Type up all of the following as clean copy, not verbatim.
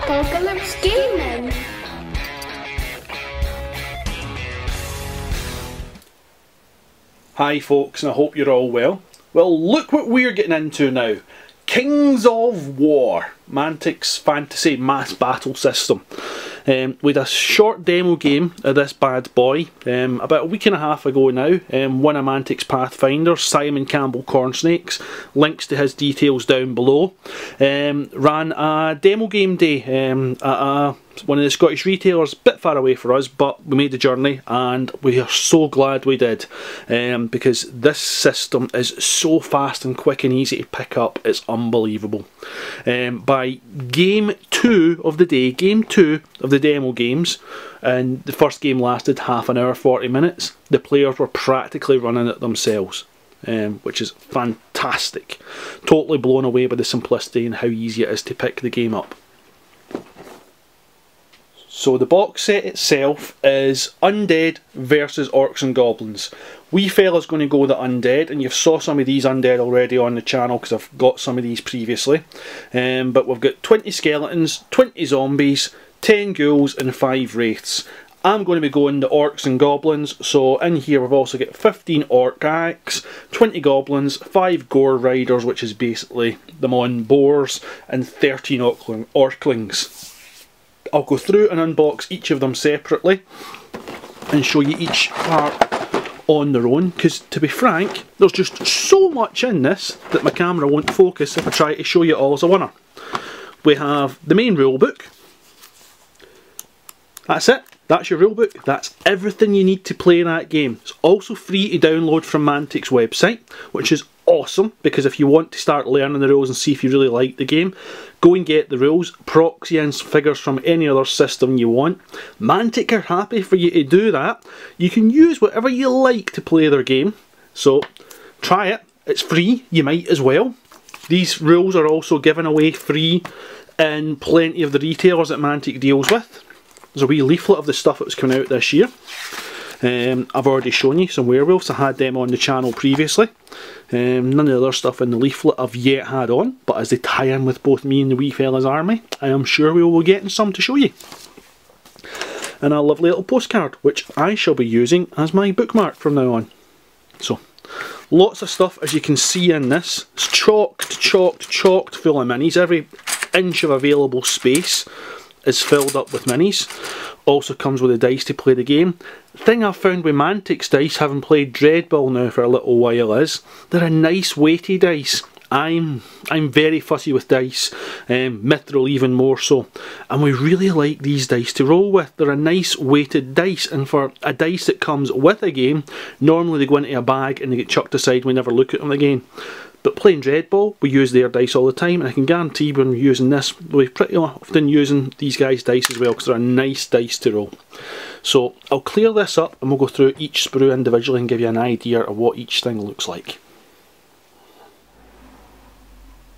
Apocalypse Gaming. Hi folks, and I hope you're all well. Well, look what we're getting into now. Kings of War, Mantic's fantasy mass battle system. We had a short demo game of this bad boy about a week and a half ago now. One of Mantic's Pathfinders, Simon Campbell CornSnakes, links to his details down below, ran a demo game day at one of the Scottish retailers, a bit far away for us, but we made the journey and we are so glad we did, because this system is so fast and quick and easy to pick up, it's unbelievable. By game 2 of the day, game 2 of the demo games, and the first game lasted half an hour, 40 minutes, the players were practically running it themselves. Which is fantastic. Totally blown away by the simplicity and how easy it is to pick the game up. So the box set itself is Undead versus Orcs and Goblins. We fella's going to go the Undead, and you've saw some of these Undead already on the channel because I've got some of these previously. But we've got 20 skeletons, 20 zombies, 10 ghouls and 5 wraiths. I'm going to be going the Orcs and Goblins, so in here we've also got 15 Orc Axes, 20 Goblins, 5 Gourd Raiders, which is basically them on boars, and 13 Orclings. I'll go through and unbox each of them separately and show you each part on their own, because to be frank, there's just so much in this that my camera won't focus if I try to show you all as a winner. We have the main rulebook. That's it. That's your rulebook. That's everything you need to play that game. It's also free to download from Mantic's website, which is awesome, because if you want to start learning the rules and see if you really like the game, go and get the rules, proxy in figures from any other system you want. Mantic are happy for you to do that. You can use whatever you like to play their game, so try it. It's free, you might as well. These rules are also given away free in plenty of the retailers that Mantic deals with. There's a wee leaflet of the stuff that was coming out this year. I've already shown you some werewolves. I had them on the channel previously. None of the other stuff in the leaflet I've yet had on, but as they tie in with both me and the wee fella's army, I am sure we will be getting some to show you. And a lovely little postcard, which I shall be using as my bookmark from now on. So, lots of stuff as you can see in this. It's chocked full of minis. Every inch of available space is filled up with minis. Also comes with the dice to play the game. The thing I've found with Mantic's dice, having played Dreadball now for a little while, is they're a nice weighty dice. I'm very fussy with dice, Mithril even more so, and we really like these dice to roll with. They're a nice weighted dice, and for a dice that comes with a game, normally they go into a bag and they get chucked aside and we never look at them again. But playing Dreadball, we use their dice all the time, and I can guarantee when we're using this, we're pretty often using these guys' dice as well, because they're a nice dice to roll. So I'll clear this up and we'll go through each sprue individually and give you an idea of what each thing looks like.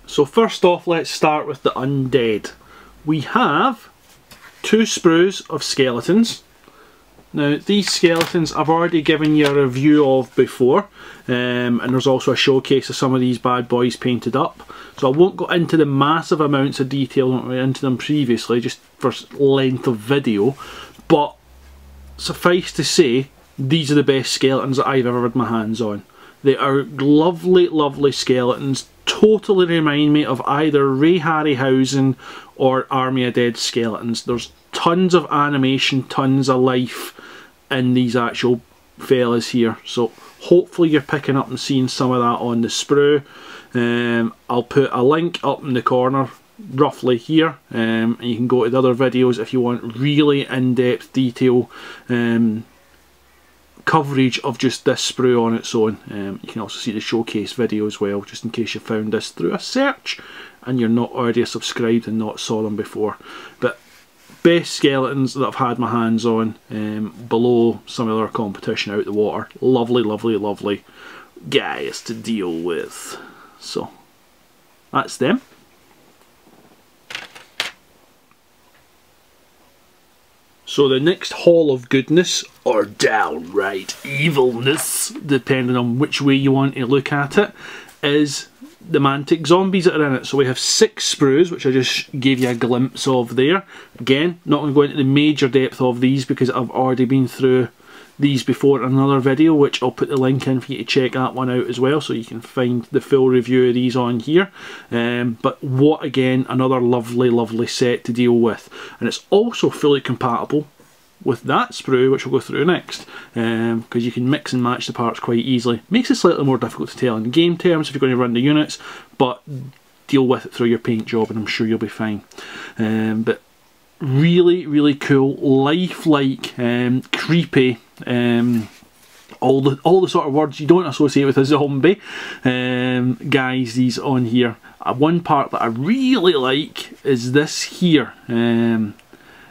So first off, let's start with the Undead. We have 2 sprues of skeletons. Now these skeletons I've already given you a review of before, and there's also a showcase of some of these bad boys painted up, so I won't go into the massive amounts of detail that went into them previously just for length of video, but suffice to say these are the best skeletons that I've ever had my hands on. They are lovely skeletons, totally remind me of either Ray Harryhausen or Army of Dead skeletons. There's tons of animation, tons of life in these actual fellas here, so hopefully you're picking up and seeing some of that on the sprue. I'll put a link up in the corner roughly here, and you can go to the other videos if you want really in-depth detail coverage of just this sprue on its own. You can also see the showcase video as well, just in case you found this through a search and you're not already subscribed and not saw them before. But best skeletons that I've had my hands on, below some other competition out the water. Lovely guys to deal with. So that's them. So the next haul of goodness, or downright evilness, depending on which way you want to look at it, is the Mantak Zombies that are in it. So we have 6 sprues, which I just gave you a glimpse of there. Again, not going to go into the major depth of these because I've already been through these before in another video, which I'll put the link in for you to check that one out as well, so you can find the full review of these on here. But what, again, another lovely set to deal with. And it's also fully compatible with that sprue, which we'll go through next, because you can mix and match the parts quite easily. Makes it slightly more difficult to tell in game terms if you're going to run the units, but deal with it through your paint job and I'm sure you'll be fine. But really cool, lifelike, creepy, all the sort of words you don't associate with a zombie, guys, these on here. One part that I really like is this here.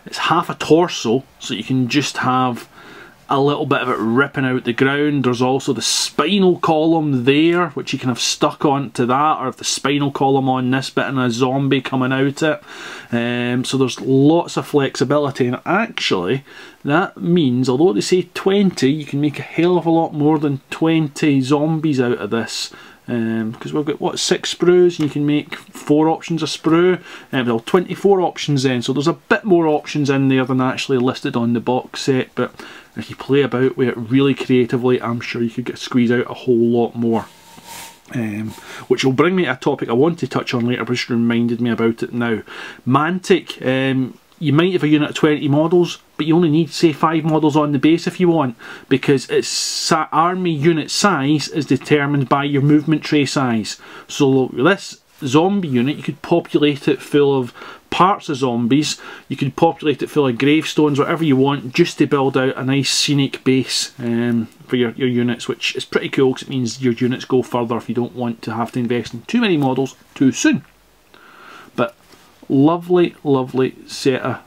It's half a torso, so you can just have a little bit of it ripping out the ground. There's also the spinal column there, which you can have stuck onto that, or have the spinal column on this bit and a zombie coming out it. So there's lots of flexibility, and actually that means, although they say 20, you can make a hell of a lot more than 20 zombies out of this. Because we've got, what, 6 sprues, and you can make 4 options of sprue, well, 24 options then, so there's a bit more options in there than actually listed on the box set, but if you play about with it really creatively, I'm sure you could squeeze out a whole lot more. Which will bring me to a topic I want to touch on later, but just reminded me about it now. Mantic, you might have a unit of 20 models, but you only need, say, 5 models on the base if you want, because its army unit size is determined by your movement tray size. So this zombie unit, you could populate it full of parts of zombies, you could populate it full of gravestones, whatever you want, just to build out a nice scenic base for your units, which is pretty cool because it means your units go further if you don't want to have to invest in too many models too soon. But lovely set of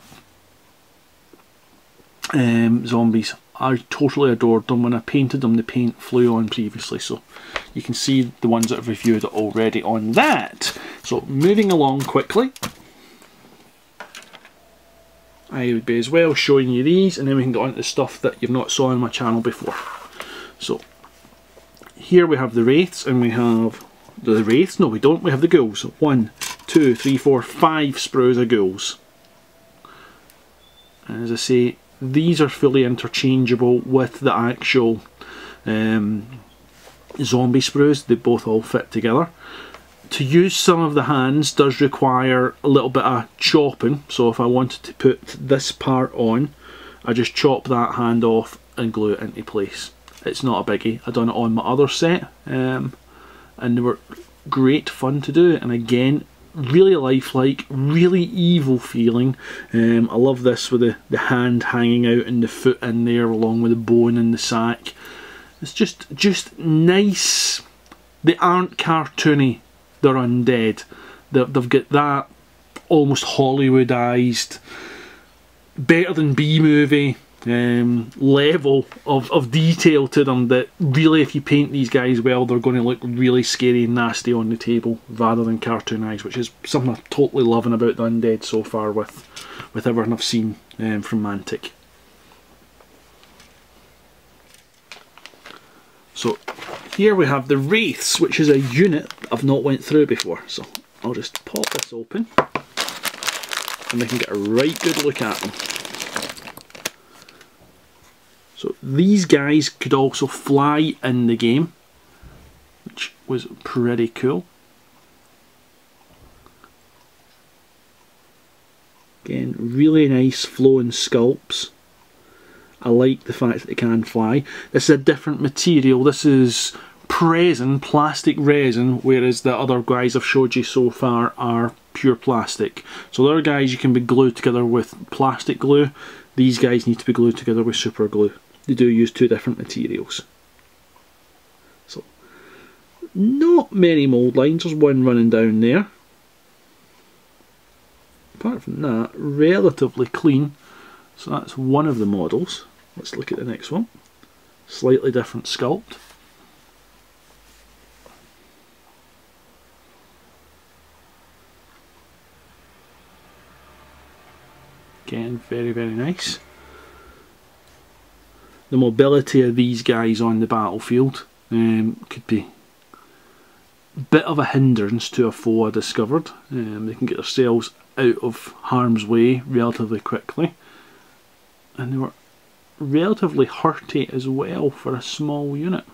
zombies. I totally adored them. When I painted them, the paint flew on previously, so you can see the ones that I've reviewed already on that. So moving along quickly, I would be as well showing you these, and then we can get on to the stuff that you've not saw on my channel before. So here we have the Wreaths, and we have the Wreaths, no we don't, we have the Ghouls. So 1, 2, 3, 4, 5 sprues of Ghouls. And as I say, these are fully interchangeable with the actual zombie sprues. They both all fit together. To use some of the hands does require a little bit of chopping, so if I wanted to put this part on, I just chop that hand off and glue it into place. It's not a biggie. I've done it on my other set, and they were great fun to do, and again, really lifelike, really evil feeling. I love this with the hand hanging out and the foot in there along with the bone in the sack. It's just nice. They aren't cartoony, they're undead. They've got that almost Hollywoodized, better than B-movie level of detail to them, that really if you paint these guys well, they're going to look really scary and nasty on the table rather than cartoonized, which is something I'm totally loving about the Undead so far with everything I've seen from Mantic. So here we have the Wreaths, which is a unit I've not went through before, so I'll just pop this open and we can get a right good look at them. So these guys could also fly in the game, which was pretty cool. Again, really nice flowing sculpts. I like the fact that they can fly. This is a different material. This is resin, plastic resin, whereas the other guys I've showed you so far are pure plastic. So the other guys you can be glued together with plastic glue. These guys need to be glued together with super glue. They do use 2 different materials. So, not many mould lines, there's one running down there. Apart from that, relatively clean. So that's one of the models. Let's look at the next one. Slightly different sculpt. Again, very nice. The mobility of these guys on the battlefield could be bit of a hindrance to a foe I discovered. They can get themselves out of harm's way relatively quickly, and they were relatively hurty as well for a small unit.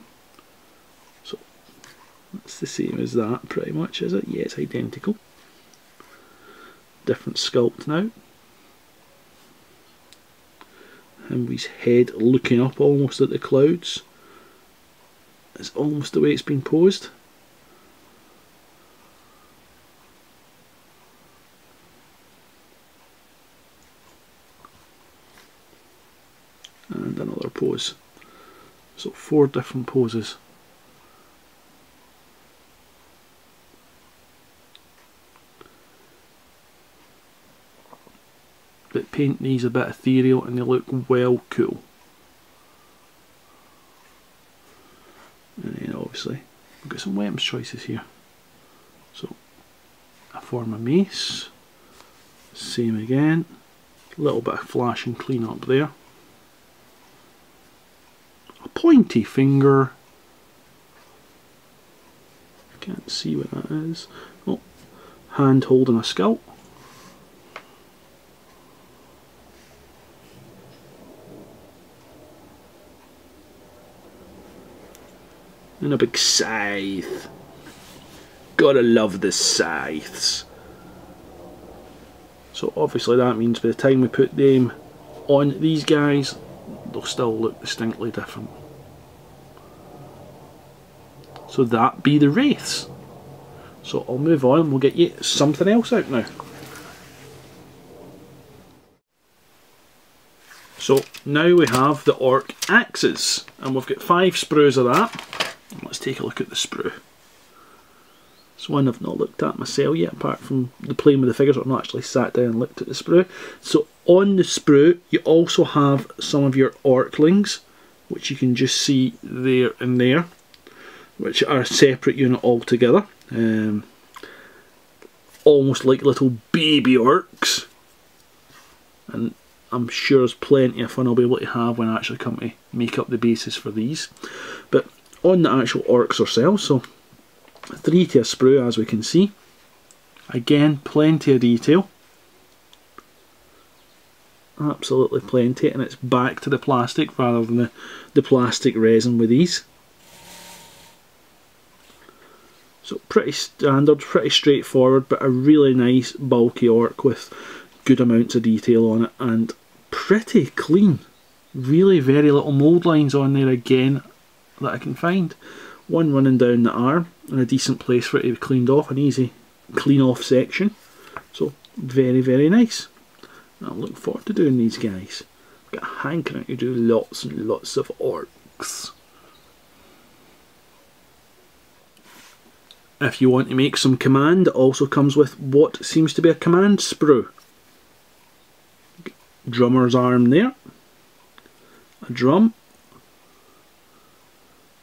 So that's the same as that pretty much, is it? Yeah, it's identical. Different sculpt now. And his head looking up almost at the clouds. It's almost the way it's been posed. And another pose. So 4 different poses. But paint these a bit ethereal and they look well cool. And then obviously we've got some weapons choices here. So I form a mace, same again, a little bit of flash and clean up there. A pointy finger, can't see what that is. Oh, hand holding a scalp. And a big scythe. Gotta love the scythes. So obviously that means by the time we put them on these guys, they'll still look distinctly different. So that be the Wreaths. So I'll move on and we'll get you something else out now. So now we have the Orc Axes, and we've got 5 sprues of that. Let's take a look at the sprue. It's one I've not looked at myself yet, apart from the playing with the figures. I've not actually sat down and looked at the sprue. So on the sprue you also have some of your Orclings, which you can just see there and there, which are a separate unit altogether. Almost like little baby orcs. And I'm sure there's plenty of fun I'll be able to have when I actually come to make up the bases for these. But on the actual orcs themselves, so 3 to a sprue as we can see. Again, plenty of detail. Absolutely plenty, and it's back to the plastic rather than the plastic resin with these. So pretty standard, pretty straightforward, but a really nice bulky orc with good amounts of detail on it and pretty clean. Really very little mould lines on there again that I can find. One running down the arm and a decent place for it to be cleaned off, an easy clean off section. So very, very nice. I look forward to doing these guys. I've got a hankering to do lots and lots of orcs. If you want to make some command, it also comes with what seems to be a command sprue. Drummer's arm there, a drum,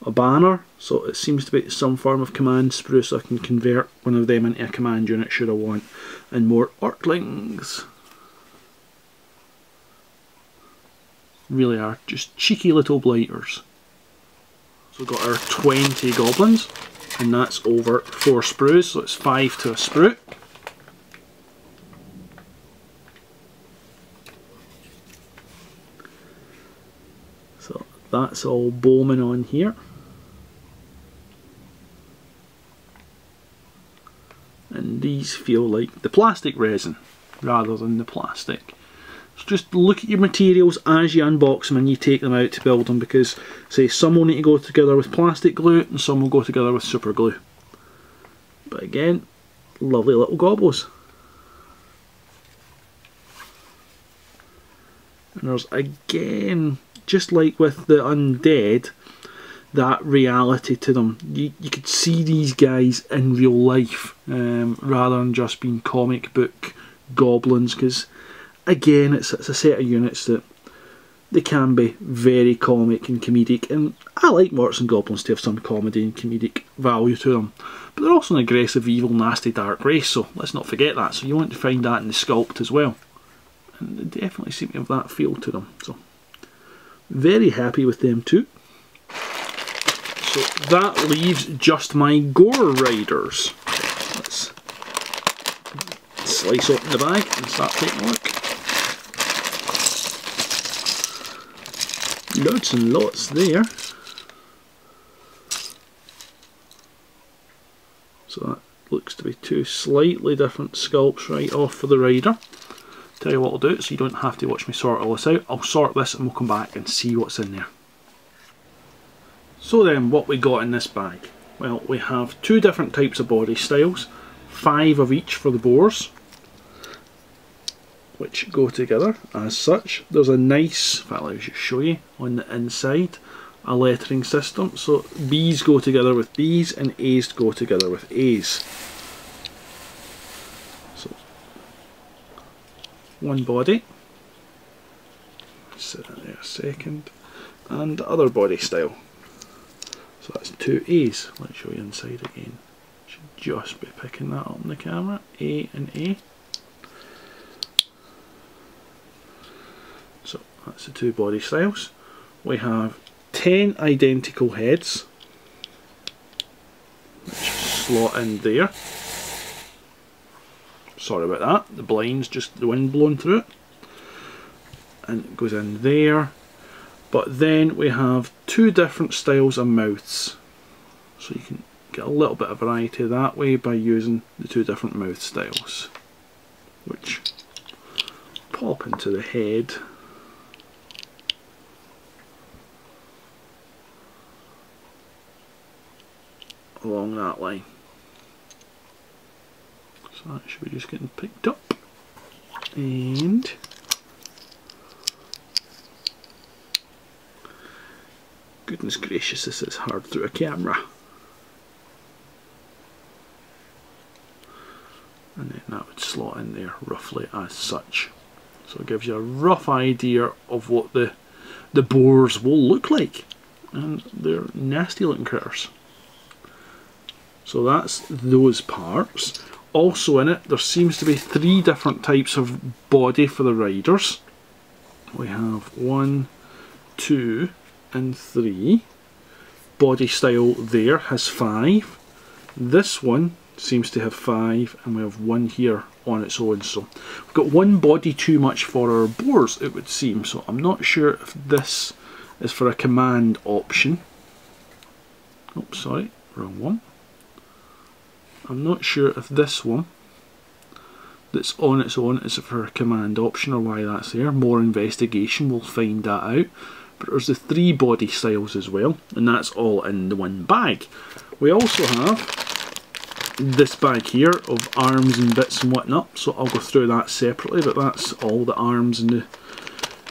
a banner, so it seems to be some form of command sprue, so I can convert one of them into a command unit should I want, and more Orclings. Really are just cheeky little blighters. So we've got our 20 goblins, and that's over 4 sprues, so it's 5 to a sprue. So that's all bowman on here. And these feel like the plastic resin rather than the plastic. So just look at your materials as you unbox them and you take them out to build them, because say some will need to go together with plastic glue and some will go together with super glue. But again, lovely little gobbles. And there's again, just like with the undead, that reality to them. You could see these guys in real life rather than just being comic book goblins, because again it's a set of units that they can be very comic and comedic, and I like orcs and goblins to have some comedy and comedic value to them, but they're also an aggressive, evil, nasty, dark race, so let's not forget that. So you want to find that in the sculpt as well, and they definitely seem to have that feel to them. So very happy with them too. So that leaves just my Gourd Raiders. Let's slice open the bag and start taking a look. Lots and lots there. So that looks to be two slightly different sculpts right off for the rider. Tell you what I'll do, so you don't have to watch me sort all this out. I'll sort this and we'll come back and see what's in there. So then, what we got in this bag? Well, we have two different types of body styles, 5 of each for the boars, which go together as such. There's a nice, in fact I'll just show you, on the inside, a lettering system. So B's go together with B's and A's go together with A's. So, one body, set that there a second, and the other body style. So that's 2 A's. Let's show you inside again. Should just be picking that up on the camera. A and A. So that's the 2 body styles. We have 10 identical heads, which slot in there. Sorry about that. The blind's just the wind blowing through it. And it goes in there. But then we have 2 different styles of mouths, so you can get a little bit of variety that way by using the 2 different mouth styles, which pop into the head along that line. So that should be just getting picked up, and goodness gracious, this is hard through a camera. And then that would slot in there roughly as such. So it gives you a rough idea of what the boars will look like. And they're nasty looking critters. So that's those parts. Also in it, there seems to be 3 different types of body for the riders. We have 1, 2, and 3. Body style there has 5. This one seems to have 5, and we have 1 here on its own. So we've got 1 body too much for our boars, it would seem. So I'm not sure if this is for a command option. Oops, sorry, wrong one. I'm not sure if this one that's on its own is for a command option or why that's there. More investigation, we'll find that out. But there's the 3 body styles as well, and that's all in the one bag. We also have this bag here of arms and bits and whatnot, so I'll go through that separately, but that's all the arms and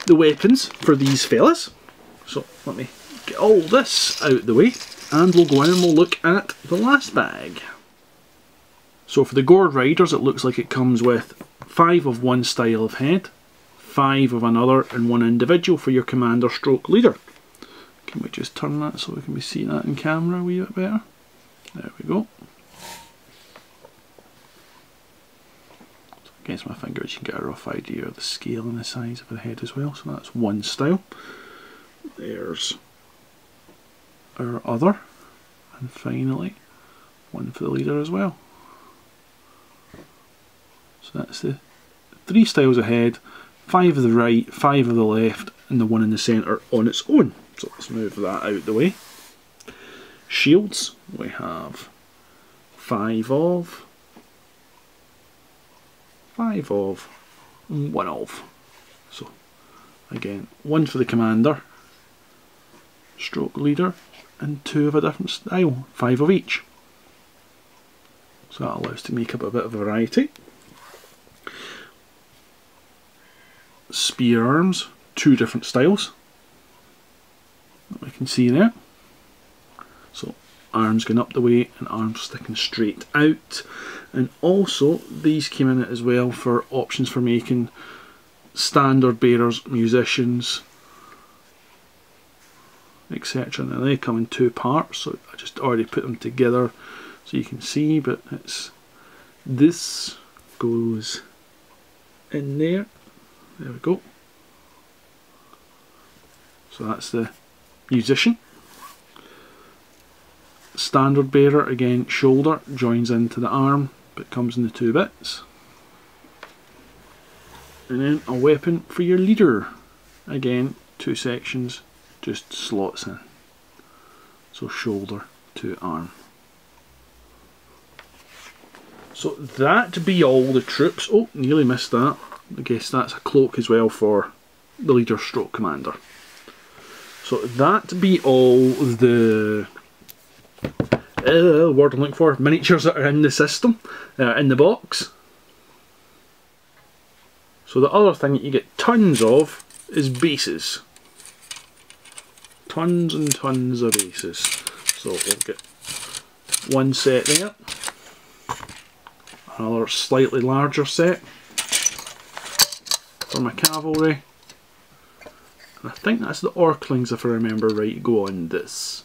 the weapons for these fellas. So let me get all this out of the way, and we'll go in and we'll look at the last bag. So for the Gourd Raiders, it looks like it comes with 5 of one style of head, 5 of another, and 1 individual for your commander stroke leader. Can we just turn that so we can be seeing that in camera a wee bit better? There we go. So against my fingers you can get a rough idea of the scale and the size of the head as well. So that's 1 style. There's our other, and finally 1 for the leader as well. So that's the 3 styles of head, 5 of the right, 5 of the left, and the 1 in the centre on its own. So let's move that out of the way. Shields, we have 5 of, 5 of, and 1 of. So again, 1 for the commander, stroke leader, and 2 of a different style, 5 of each. So that allows to make up a bit of variety. Spear arms, 2 different styles that we can see there. So arms going up the way and arms sticking straight out, and also these came in it as well for options for making standard bearers, musicians, etc. Now they come in 2 parts, so I just already put them together so you can see, but it's this goes in there. There we go. So that's the musician. standard bearer, again shoulder, joins into the arm, but comes in the 2 bits. And then a weapon for your leader, again 2 sections, just slots in. So shoulder to arm. So that be all the troops. Oh, nearly missed that. I guess that's a cloak as well for the leader stroke commander. So that be all the word I'm looking for, miniatures that are in the system, in the box. So the other thing that you get tons of is bases. Tons and tons of bases. So we'll get 1 set there. Another slightly larger set for my cavalry. And I think that's the Orclings, if I remember right, go on this.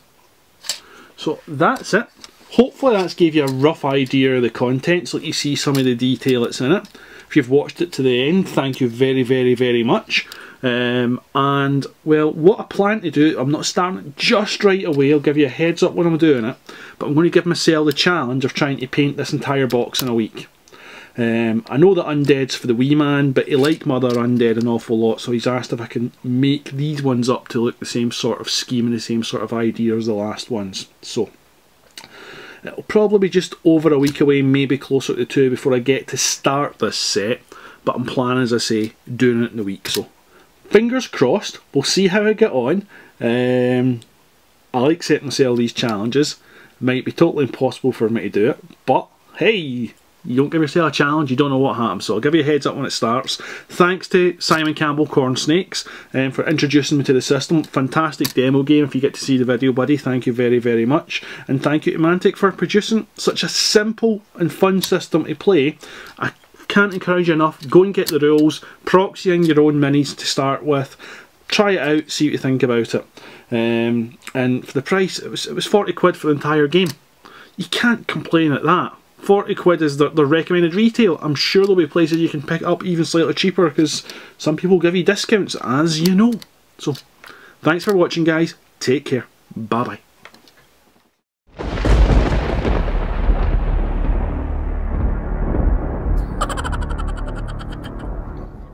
So that's it. Hopefully that's gave you a rough idea of the contents, let you see some of the detail that's in it. If you've watched it to the end, thank you very, very, very much. And well, what I plan to do, I'm not starting just right away, I'll give you a heads up when I'm doing it, but I'm going to give myself the challenge of trying to paint this entire box in a week. I know that Undead's for the wee man, but he liked my other Undead an awful lot, so he's asked if I can make these ones up to look the same sort of scheme and the same sort of idea as the last ones. So it'll probably be just over a week away, maybe closer to 2 before I get to start this set, but I'm planning, as I say, doing it in the week. So fingers crossed, we'll see how I get on. I like setting myself these challenges. It might be totally impossible for me to do it, but hey, you don't give yourself a challenge, you don't know what happens. So I'll give you a heads up when it starts. Thanks to Simon Campbell CornSnakes for introducing me to the system. Fantastic demo game. If you get to see the video, buddy, thank you very, very much. And thank you to Mantic for producing such a simple and fun system to play. I can't encourage you enough. Go and get the rules, proxy in your own minis to start with, try it out, see what you think about it. And for the price, it was 40 quid for the entire game. You can't complain at that. 40 quid is the recommended retail. I'm sure there'll be places you can pick it up even slightly cheaper, because some people give you discounts, as you know. So thanks for watching, guys. Take care. Bye bye.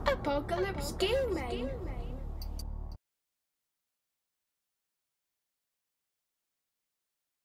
Apocalypse Gaming.